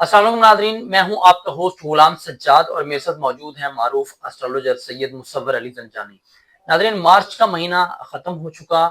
अस्सलाम वालेकुम नादरीन, मैं हूं आपका होस्ट गुलाम सज्जाद और मेरे साथ मौजूद हैं मारूफ एस्ट्रोलॉजर सैयद मुसव्वर अली जंजानी। नादरीन, मार्च का महीना ख़त्म हो चुका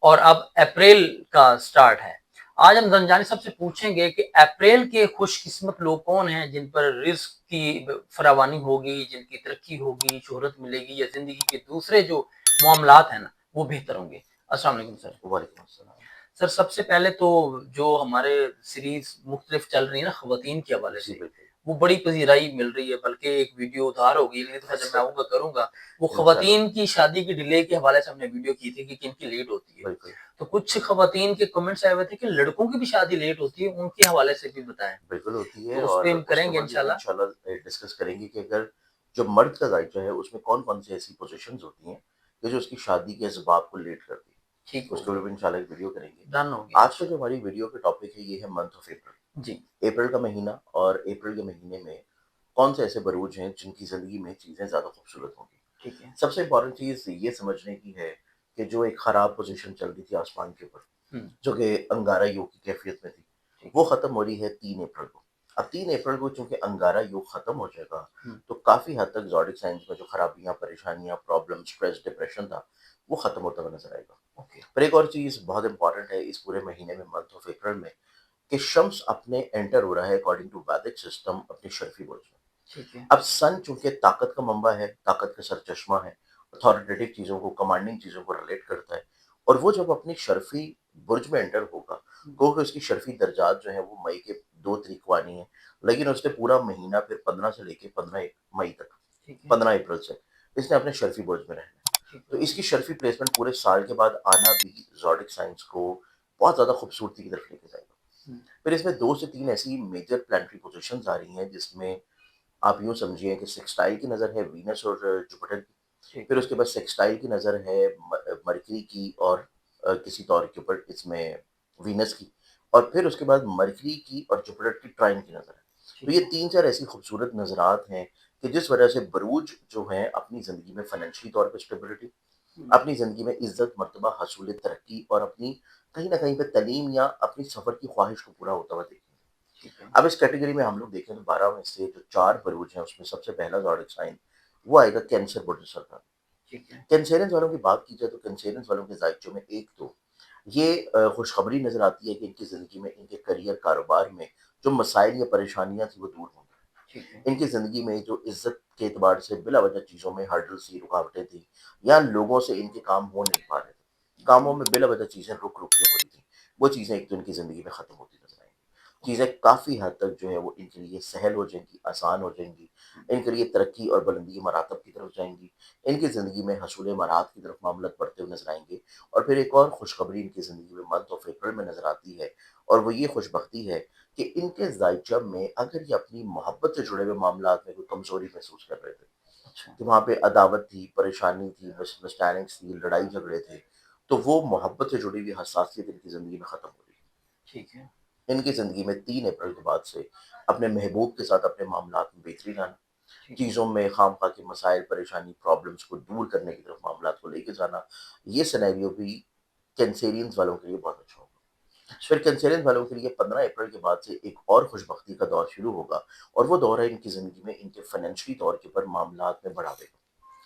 और अब अप्रैल का स्टार्ट है। आज हम जंजानी साहब से पूछेंगे कि अप्रैल के खुशकिस्मत लोग कौन हैं जिन पर रिस्क की फरावानी होगी, जिनकी तरक्की होगी, शोहरत मिलेगी या जिंदगी के दूसरे जो मामलात हैं ना वो बेहतर होंगे। अस्सलाम वालेकुम सर। वालेकुम अस्सलाम। सर, सबसे पहले तो जो हमारे सीरीज मुख्तलिफ चल रही है ना खवातीन के हवाले जी से, बिल्कुल, वो बड़ी पजीराई मिल रही है, बल्कि एक वीडियो उधार हो गई, अगली दफा जब मैं आऊंगा करूंगा। वो इंशाल्लाह, खवातीन की शादी की डिले के हवाले से हमने वीडियो की थी कि किनकी लेट होती है। बिल्कुल, तो कुछ खवातीन के कमेंट्स आए हुए थे कि लड़कों की भी शादी लेट होती है, उनके हवाले से भी बताएं। बिल्कुल होती है तो उस और पर हम उसके करेंगे ऊपर भी हम इंशाल्लाह। इंशाल्लाह डिस्कस करेंगे कि अगर जो मर्द का दायित्व है, उसमें कौन-कौन सी ऐसी पोज़ीशंस होती हैं, कि जो उसकी शादी के असबाब को लेट करती हैं। ठीक हो उसके ऊपर गया, भी इंशाल्लाह एक वीडियो करेंगे। डन हो गया आज का जो इंशाल्लाह। हमारी वीडियो का टॉपिक है, ये है मंथ ऑफ अप्रैल। जी, अप्रैल का महीना और अप्रैल के महीने में कौन से ऐसे बरूज हैं, जिनकी ज़िंदगी में चीज़ें ज़्यादा खूबसूरत होंगी। ठीक है। सबसे इम्पोर्टेंट चीज़ ये समझने की है कि जो एक खराब पोज़ीशन चल रही थी आसमान के ऊपर, हम्म। जो कि अंगारा योग की कैफियत में थी, ठीक वो है। ख़त्म हो रही है 3 अप्रैल को। अब 3 अप्रैल को चूँकि अंगारा योग ख़त्म हो जाएगा, हम्म। तो काफ़ी हद तक ज़ोडिक साइंस में जो खराबियाँ, परेशानियाँ, प्रॉब्लम, स्ट्रेस, डिप्रेशन था, वो ख़त्म होता हुआ नज़र आएगा। ओके। पर एक और चीज़ बहुत इम्पोर्टेंट है इस पूरे महीने में, मंथ ऑफ अप्रैल में, कि शम्स अपने एंटर हो रहा है अकॉर्डिंग टू वैदिक सिस्टम अपनी शर्फ़ी बुर्ज में। ठीक है। अब सन चूँकि ताकत का मंबा है, ताकत का सरचश्मा है, अथॉरिटेटिव चीज़ों को, कमांडिंग चीज़ों को रिलेट करता है, और वो जब अपनी शर्फ़ी बुर्ज में एंटर होगा, गो कि उसकी शर्फ़ी दर्जात जो हैं वो मई के 2 तारीख को आनी है, लेकिन उसने पूरा महीना फिर 15 से लेके 15 मई तक, ठीक है। 15 अप्रैल से, इसने अपने शर्फ़ी बुर्ज में रहना है। ठीक तो हो इसकी गया। शर्फ़ी प्लेसमेंट पूरे साल के बाद आना भी ज़ोडिक साइंस को बहुत ज़्यादा खूबसूरती की तरफ लेके जाएगा। हम्म। फिर इसमें 2 से 3 ऐसी मेजर प्लैनेटरी पोज़ीशंस आ रही हैं, जिसमें आप यूँ समझिए कि सेक्सटाइल की नज़र है वीनस और जुपिटर की। ठीक फिर है। उसके बाद सेक्सटाइल की नज़र है मरकरी की और किसी तौर के ऊपर इसमें वीनस की, और फिर उसके बाद मरकरी की और जुपिटर की ट्राइन की नज़र है। तो ठीक ये हो गया। 3-4 ऐसी खूबसूरत नज़रात हैं कि जिस वजह से बरूज जो हैं अपनी ज़िंदगी में फ़ाइनेंशियली तौर पे स्टेबिलिटी, हम्म। अपनी ज़िंदगी में इज़्ज़त, मर्तबा, हसूल तरक्की और अपनी कहीं न कहीं पे तलीम या अपनी सफ़र की ख्वाहिश को पूरा होता हुआ देखेंगे। ठीक है। अब इस कैटेगरी में हम लोग देखें तो 12 में से जो 4 बरूज हैं, उसमें सबसे पहला ज़ोडिक साइन वो आएगा कैंसर बुर्ज सरकार। ठीक है। कैंसेरियंस वालों की बात की जाए तो कैंसेरियंस वालों के ज़ायक़ों में एक तो ये खुशखबरी नज़र आती है कि इनकी ज़िंदगी में, इनके करियर, कारोबार में जो मसाइल या परेशानियाँ थी वो दूर होंगी। ठीक है। इनकी ज़िंदगी में जो इज़्ज़त के एतबार से बिला वजह चीज़ों में हर्डल्स थी, रुकावटें थी, या लोगों से इनके काम हो नहीं पा रहे थे। कामों में बिला वजह चीज़ें रुक-रुक के हो रही थी। वो चीज़ें एक तो इनकी ज़िंदगी में ख़त्म होती नज़र आएँगी। ओके। चीज़ें काफ़ी हद तक जो है वो इनके लिए सहल हो जाएँगी, आसान हो जाएँगी। इनके लिए तरक्की और बुलंदी के मरातब की तरफ जाएँगी। इनकी ज़िंदगी में हसूल मरात की तरफ मामलात बढ़ते हुए नज़र आएँगे। और फिर एक और खुशखबरी इनकी ज़िंदगी में मंथ ऑफ अप्रैल में नज़र आती है, और वो ये खुशबख्ती है कि इनके ज़ायचा में अगर ये अपनी मोहब्बत से जुड़े हुए मामलात में कोई कमज़ोरी महसूस कर रहे थे, अच्छा। कि वहाँ पे अदावत थी, परेशानी थी, मिसअंडरस्टैंडिंग्स थी, लड़ाई-झगड़े थे, तो वो मोहब्बत से जुड़ी हुई हसासियत इनकी ज़िंदगी में ख़त्म हो रही ठीक है। है। इनकी ज़िंदगी में 3 अप्रैल के बाद से अपने महबूब के साथ अपने मामलात में बेहतरी लाना, ठीक है। चीज़ों में खामख़ा के मसाइल, परेशानी, प्रॉब्लम्स को दूर करने की तरफ मामलात को लेके जाना, ये सिनेरियो भी कैंसेरियंस वालों के लिए बहुत अच्छा होगा। अच्छा। फिर कैंसेरियन वालों के लिए 15 अप्रैल के बाद से एक और खुशबख्ती का दौर शुरू होगा, और वो दौर है इनकी ज़िंदगी में इनके फाइनेंशियली तौर के ऊपर मामलात में बढ़ावे का।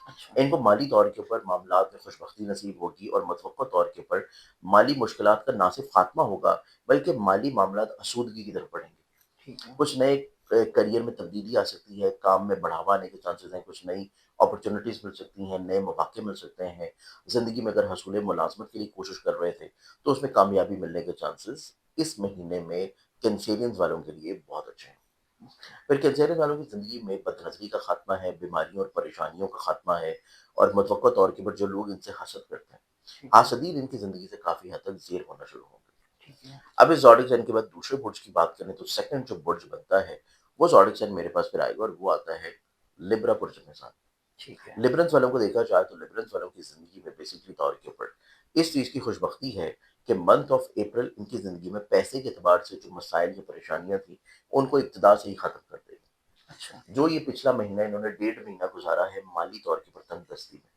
अच्छा। इनको माली तौर के ऊपर मामलात में खुशबख्ती नसीब होगी, और मतवक्को तौर के ऊपर माली मुश्किलात का ना सिर्फ खात्मा होगा, बल्कि माली मामलात आसूदगी की तरफ बढ़ेंगे। ठीक है। कुछ नए करियर में तब्दीली आ सकती है, काम में बढ़ावा आने के चांसेस हैं, कुछ नई अपॉर्चुनिटीज़ मिल सकती हैं, नए मौके मिल सकते हैं। ज़िंदगी में अगर हसूल मुलाज़मत के लिए कोशिश कर रहे थे, तो उसमें कामयाबी मिलने के चांसेस इस महीने में कैंसेरियंस वालों के लिए बहुत अच्छे हैं। ओके। फिर कैंसेरियन वालों की ज़िंदगी में बदनज़री का खात्मा है, बीमारियों और परेशानियों का खात्मा है, और मुतवक्का तौर के ऊपर जो लोग इनसे हसद करते हैं, ठीक है। हासदीन इनकी ज़िंदगी से काफ़ी हद तक ज़ेर होना शुरू होंगे। ठीक है। अब इस ज़ोडिक साइन के बाद दूसरे बुर्ज की बात करें तो सेकंड जो बुर्ज बनता है, वो ज़ोडिक साइन मेरे पास फिर आएगा, और वो आता है लिब्रा बुर्ज में साथ। ठीक है। लिबरल्स वालों को देखा जाए तो लिबरल्स वालों की ज़िंदगी में बेसिकली तौर के ऊपर इस चीज़ की खुशबख्ती है कि मंथ ऑफ अप्रैल इनकी ज़िंदगी में पैसे के एतबार से जो मसाइल या परेशानियाँ थी, उनको इब्तिदा से ही ख़त्म कर देगा। अच्छा। जो ये पिछला महीना इन्होंने डेढ़ महीना गुज़ारा है माली तौर के ऊपर तंगदस्ती में,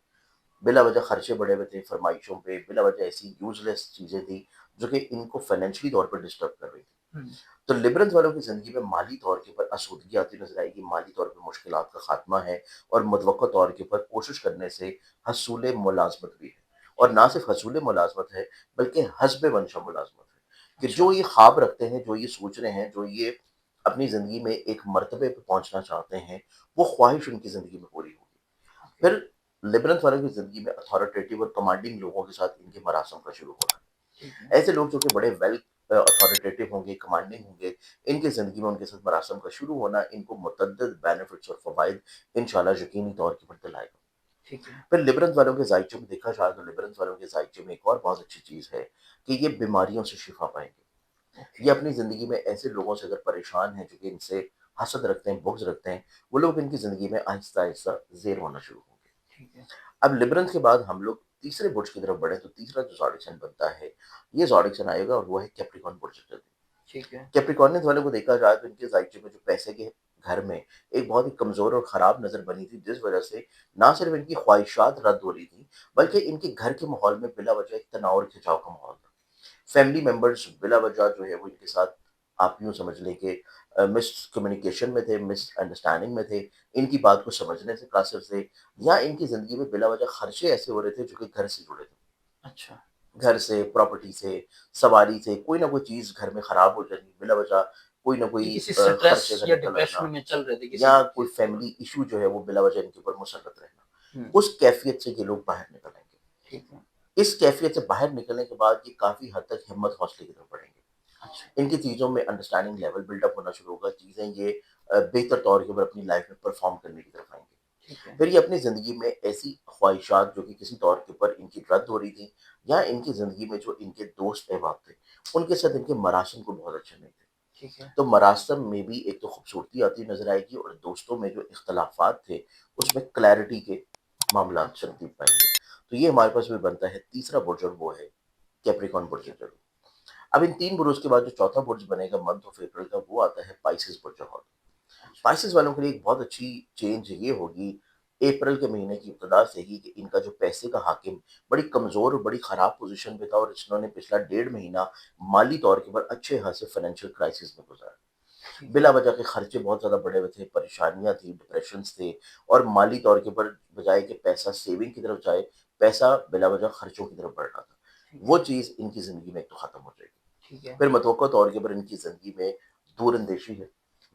बिला वजह खर्चे बढ़े हुए थे फ़रमाइशों पे, बिला वजह ऐसी यूज़लेस चीज़ें थी, जो कि इनको फाइनेंशियली तौर पर डिस्टर्ब कर रही थी। تو لبرلز والوں کی زندگی میں مالی طور کے اوپر آسودگی آتی نظر آئے گی، مالی طور پہ مشکلات کا خاتمہ ہے، اور متوقع طور کے اوپر کوشش کرنے سے حصول ملازمت بھی ہے، اور نہ صرف حصول ملازمت ہے بلکہ حسب منشا ملازمت ہے، کہ اچھا جو یہ خواب رکھتے ہیں، جو یہ سوچ رہے ہیں، جو یہ اپنی زندگی میں ایک مرتبے پہ پہنچنا چاہتے ہیں، وہ خواہش ان کی زندگی میں پوری ہوگی۔ پھر لبرلز والوں کی زندگی میں اتھارٹیٹیو اور کمانڈنگ لوگوں کے ساتھ ان کے مراسم کا شروع ہونا ہے۔ ٹھیک ہے ایسے لوگ جو کہ بڑے ویل اتھارٹیٹیو ہوں گے، کمانڈنگ ہوں گے، ان کی زندگی میں ان کے ساتھ مراسم کا شروع ہونا ان کو متعدد بینیفٹس اور فوائد انشاءاللہ یقینی طور کے پر دلائے گا۔ ٹھیک ہے پھر لبرلز والوں کے ذائقے میں دیکھا جائے تو لبرلز والوں کے ذائقے میں ایک اور بہت اچھی چیز ہے کہ یہ بیماریوں سے شفا پائیں گے۔ یہ اوکے اپنی زندگی میں ایسے لوگوں سے اگر پریشان ہیں جو کہ ان سے حسد رکھتے ہیں، بغض رکھتے ہیں، وہ لوگ ان کی زندگی میں آہستہ آہستہ زیر ہونا شروع ہوں گے۔ ٹھیک ہے اب لبرلز کے بعد ہم لوگ تیسرے برج کی طرف بڑھیں تو تیسرا جو زوڈک سائن بنتا ہے، یہ زوڈک سائن آئے گا اور وہ ہے کیپریکارن برج۔ ٹھیک ہے کیپریکارنز والوں کو دیکھا جائے تو ان کے ذائقے میں جو پیسے کے گھر میں ایک بہت ہی کمزور اور خراب نظر بنی تھی، جس وجہ سے نہ صرف ان کی خواہشات رد ہو رہی تھیں بلکہ ان کے گھر کے ماحول میں بلا وجہ ایک تناؤ اور کھنچاؤ کا ماحول تھا۔ فیملی ممبرز بلا وجہ جو ہے وہ ان کے ساتھ، آپ یوں سمجھ لیں کہ مس کمیونیکیشن میں تھے، مس انڈرسٹینڈنگ میں تھے، ان کی بات کو سمجھنے سے قاصر تھے، یا ان کی زندگی میں بلا وجہ خرچے ایسے ہو رہے تھے جو کہ گھر سے جڑے تھے، اچھا گھر سے، پراپرٹی سے، سواری سے، کوئی نہ کوئی چیز گھر میں خراب ہو جانی بلا وجہ، کوئی نہ یہ کوئی کسی سٹریس خرچے کا یا نکل آنا، ڈپریشن میں چل رہے تھے کسی یا بھی کوئی چیز کے اوپر فیملی ایشو جو ہے وہ بلا وجہ ان کے اوپر مسلط رہنا، ہوں اس کیفیت سے یہ لوگ باہر نکلیں گے۔ ٹھیک ہے اس کیفیت سے باہر نکلنے کے بعد یہ کافی حد تک ہمت حوصلے کی طرف بڑھیں گے، اچھا ان کی چیزوں میں انڈرسٹینڈنگ لیول بلڈ اپ ہونا شروع ہوگا، چیزیں یہ بہتر طور کے اوپر اپنی لائف میں پرفارم کرنے کی طرف آئیں گے۔ ٹھیک ہے پھر یہ اپنی زندگی میں ایسی خواہشات جو کہ کسی طور کے اوپر ان کی رد ہو رہی تھی، یا ان کی زندگی میں جو ان کے دوست احباب تھے ان کے ساتھ ان کے مراسم کو بہت اچھے نہیں تھے، ٹھیک ہے تو مراسم میں بھی ایک تو خوبصورتی آتی نظر آئے گی، اور دوستوں میں جو اختلافات تھے اس میں کلیئرٹی کے معاملات اچھا ترتیب پائیں گے۔ تو یہ ہمارے پاس بھی بنتا ہے تیسرا برج، اور وہ ہے کیپریکارن برج۔ اب ان تین برج کے بعد جو چوتھا برج بنے گا منتھ آف اپریل کا، وہ آتا ہے پائسز برج۔ اچھا پائسز والوں کے لیے ایک بہت اچھی چینج یہ ہوگی اپریل کے مہینے کی ابتدا سے ہی، کہ ان کا جو پیسے کا حاکم بڑی کمزور اور بڑی خراب پوزیشن پہ تھا، اور انہوں نے پچھلا 1.5 مہینہ مالی طور کے اوپر اچھے خاصے فائنینشیل کرائسس میں گزارا، ٹھیک ہے بلا وجہ کے خرچے بہت زیادہ بڑے ہوئے تھے، پریشانیاں تھیں، ڈپریشنز تھے، اور مالی طور کے اوپر بجائے کہ پیسہ سیونگ کی طرف جائے، پیسہ بلا وجہ خرچوں کی طرف بڑھ رہا تھا، ٹھیک وہ ہے چیز ان کی زندگی میں ایک تو ختم ہو جائے گی۔ ٹھیک ہے پھر متوقع طور کے اوپر ان کی زندگی میں دور اندیشی ہے،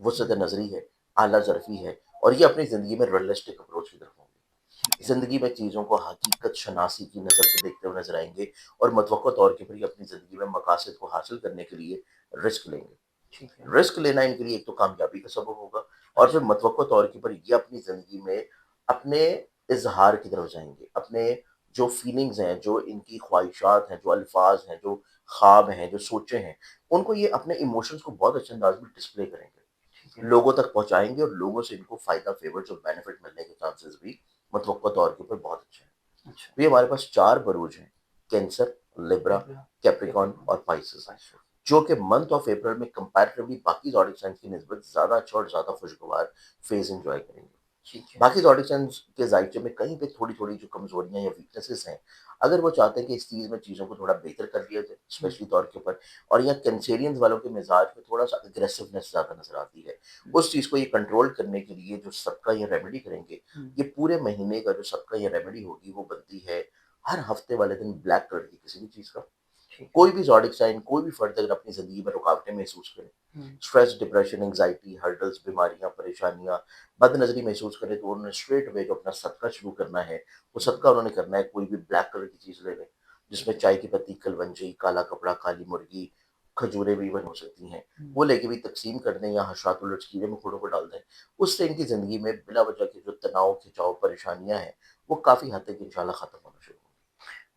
وسعت ہوں نظری ہے، اعلیٰ ظرفی ہے، اور یہ اپنی زندگی میں ریئلسٹک اپروچ کی طرف ہوں ٹھیک گے، ہے زندگی میں چیزوں کو حقیقت شناسی کی نظر سے دیکھتے ہوئے نظر آئیں گے، اور متوقع طور کے اوپر یہ اپنی زندگی میں مقاصد کو حاصل کرنے کے لیے رسک لیں گے۔ ٹھیک ہے رسک لینا ان کے لیے ایک تو کامیابی کا سبب ہوگا، اور پھر اچھا متوقع طور کے اوپر یہ اپنی زندگی میں اپنے اظہار کی طرف جائیں گے، اپنے جو فیلنگز ہیں، جو ان کی خواہشات ہیں، جو الفاظ ہیں، جو خواب ہیں، جو سوچیں ہیں، ان کو یہ اپنے ایموشنز کو بہت اچھے انداز میں ڈسپلے کریں گے، ٹھیک ہے لوگوں تک پہنچائیں گے، اور لوگوں سے ان کو فائدہ، فیورز اور بینیفٹ ملنے کے چانسز بھی متوقع طور کے اوپر بہت اچھے ہیں۔ اچھا تو یہ ہمارے پاس 4 بروج ہیں: کینسر، لبرا، لبرا کیپریکارن کیپریکارن اور پائسس، پائسس جو کہ منتھ آف اپریل میں کمپیریٹیولی باقی زوڈک سائنس کی نسبت زیادہ اچھا اور زیادہ خوشگوار فیز انجوائے کریں گے۔ ٹھیک ہے باقی زوڈک سائنس کے ذائقے میں کہیں پہ تھوڑی تھوڑی جو کمزوریاں یا ویکنیسز ہیں، اگر وہ چاہتے ہیں کہ اس چیز میں چیزوں کو تھوڑا بہتر کر دیا جائے ہوں اسپیشلی طور کے اوپر، اور یا کینسیرینز والوں کے مزاج میں تھوڑا سا اگریسونیس زیادہ نظر آتی ہے، ہوں اس چیز کو یہ کنٹرول کرنے کے لیے جو صدقہ یا ریمیڈی کریں گے، ہوں یہ پورے مہینے کا جو صدقہ یا ریمیڈی ہوگی وہ بنتی ہے ہر ہفتے والے دن بلیک کلر کی کسی بھی چیز کا۔ ٹھیک ہے کوئی بھی زوڈک سائن، کوئی بھی فرد اگر اپنی زندگی میں رکاوٹیں محسوس کرے، ہوں اسٹریس، ڈپریشن، انگزائٹی، ہرڈلز، بیماریاں، پریشانیاں، بد نظری محسوس کرے، تو انہوں نے اسٹریٹ وے جو اپنا صدقہ شروع کرنا ہے، وہ صدقہ انہوں نے کرنا ہے کوئی بھی بلیک کلر کی چیز لے لیں، جس ٹھیک میں ہے چائے کی پتی، کلونجی، کالا کپڑا، کالی مرغی، کھجوریں بھی ایون ہو سکتی ہیں، ہوں وہ لے کے بھی تقسیم کر دیں، یا حشرات الرجز کیڑے مکوڑوں کو ڈال دیں، اس سے ان کی زندگی میں بلا وجہ کے جو تناؤ، کھنچاؤ، پریشانیاں ہیں، وہ کافی حد تک انشاءاللہ ختم ہونا شروع ہوں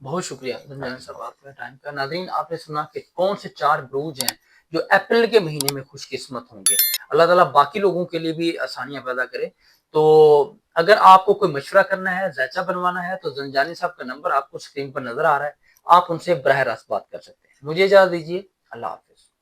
بہت شکریہ گی۔ رمضان تھینک یو۔ صاحب آپ کا ٹائم کا۔ ناظرین آپ نے سنا کہ کون سے 4 بروج ہیں جو اپریل کے مہینے میں خوش قسمت ہوں گے۔ اللہ تعالیٰ باقی لوگوں کے لیے بھی آسانیاں پیدا کرے۔ تو اگر آپ کو کوئی مشورہ کرنا ہے، ذائچہ بنوانا ہے، تو زنجانی صاحب کا نمبر آپ کو اسکرین پر نظر آ رہا ہے، آپ ان سے براہ راست بات کر سکتے ہیں۔ مجھے اجازت دیجیے، اللہ حافظ۔